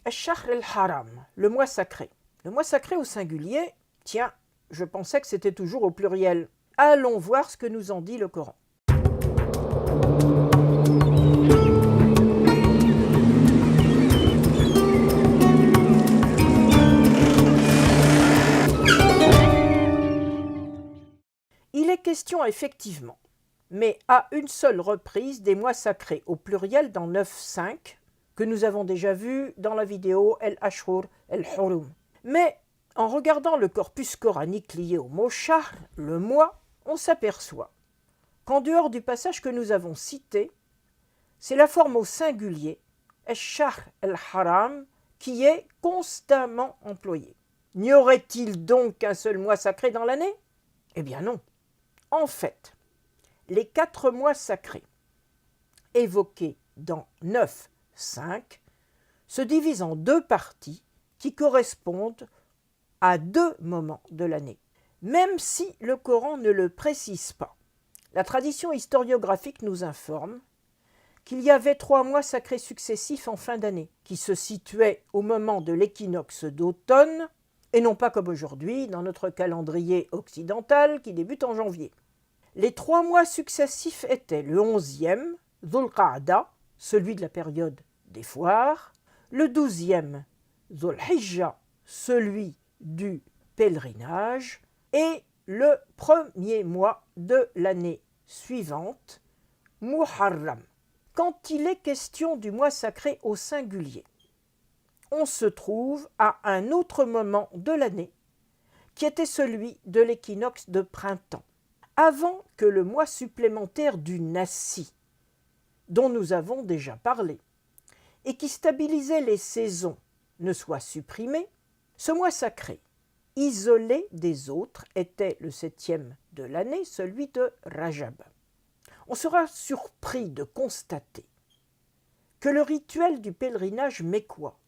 Ash-Shahr al-Haram, le mois sacré. Le mois sacré au singulier, tiens, je pensais que c'était toujours au pluriel. Allons voir ce que nous en dit le Coran. Il est question effectivement, mais à une seule reprise, des mois sacrés au pluriel dans 9.5, que nous avons déjà vu dans la vidéo El-Ashhur El-Hurum. Mais en regardant le corpus coranique lié au mot shahr, le mois, on s'aperçoit qu'en dehors du passage que nous avons cité, c'est la forme au singulier, Ash-Shahr El-Haram, qui est constamment employée. N'y aurait-il donc qu'un seul mois sacré dans l'année? Eh bien non. En fait, les 4 mois sacrés évoqués dans 9.5 se divisent en 2 parties qui correspondent à 2 moments de l'année, même si le Coran ne le précise pas. La tradition historiographique nous informe qu'il y avait 3 mois sacrés successifs en fin d'année, qui se situaient au moment de l'équinoxe d'automne, et non pas comme aujourd'hui dans notre calendrier occidental qui débute en janvier. Les 3 mois successifs étaient le 11e, Dhul Qa'da, celui de la période des foires, le 12e, Dhul Hijja, celui du pèlerinage, et le premier mois de l'année suivante, Muharram. Quand il est question du mois sacré au singulier, on se trouve à un autre moment de l'année, qui était celui de l'équinoxe de printemps, avant que le mois supplémentaire du Nassi, dont nous avons déjà parlé, et qui stabilisait les saisons, ne soit supprimé. Ce mois sacré, isolé des autres, était le 7e de l'année, celui de Rajab. On sera surpris de constater que le rituel du pèlerinage mécois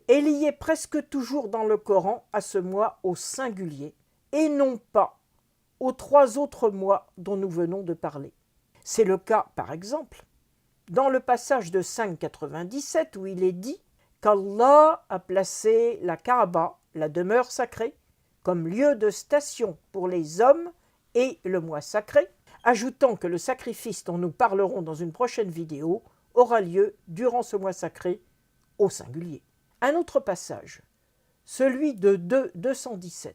est lié presque toujours dans le Coran à ce mois au singulier et non pas aux 3 autres mois dont nous venons de parler. C'est le cas, par exemple, dans le passage de 5.97 où il est dit qu'Allah a placé la Kaaba, la demeure sacrée, comme lieu de station pour les hommes et le mois sacré, ajoutant que le sacrifice dont nous parlerons dans une prochaine vidéo aura lieu durant ce mois sacré au singulier. Un autre passage, celui de 2.217,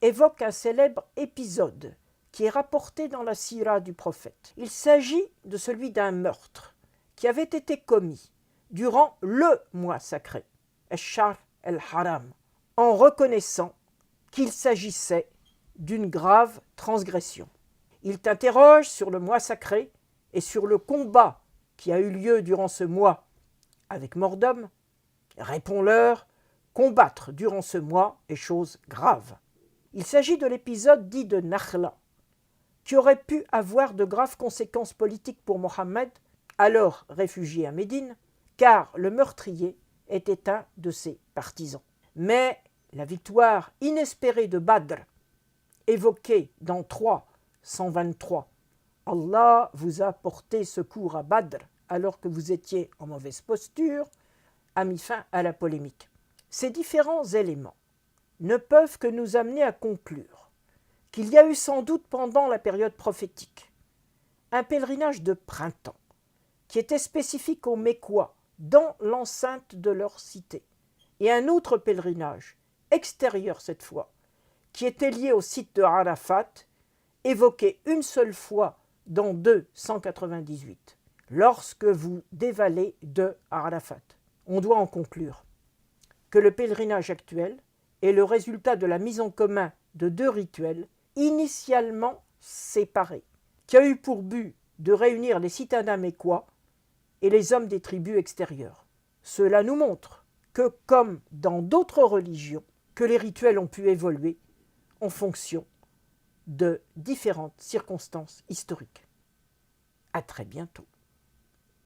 évoque un célèbre épisode qui est rapporté dans la sira du prophète. Il s'agit de celui d'un meurtre qui avait été commis durant le mois sacré, Ash-Shahr el-Haram, en reconnaissant qu'il s'agissait d'une grave transgression. Il t'interroge sur le mois sacré et sur le combat qui a eu lieu durant ce mois avec mort d'homme. Réponds-leur, combattre durant ce mois est chose grave. Il s'agit de l'épisode dit de Nakhla, qui aurait pu avoir de graves conséquences politiques pour Mohammed, alors réfugié à Médine, car le meurtrier était un de ses partisans. Mais la victoire inespérée de Badr, évoquée dans 3.123, Allah vous a porté secours à Badr alors que vous étiez en mauvaise posture, a mis fin à la polémique. Ces différents éléments ne peuvent que nous amener à conclure qu'il y a eu sans doute pendant la période prophétique un pèlerinage de printemps qui était spécifique aux Mécois dans l'enceinte de leur cité et un autre pèlerinage, extérieur cette fois, qui était lié au site de Arafat, évoqué une seule fois dans 2.198, lorsque vous dévalez de Arafat. On doit en conclure que le pèlerinage actuel est le résultat de la mise en commun de 2 rituels initialement séparés, qui a eu pour but de réunir les citadins mécois et les hommes des tribus extérieures. Cela nous montre que, comme dans d'autres religions, que les rituels ont pu évoluer en fonction de différentes circonstances historiques. À très bientôt.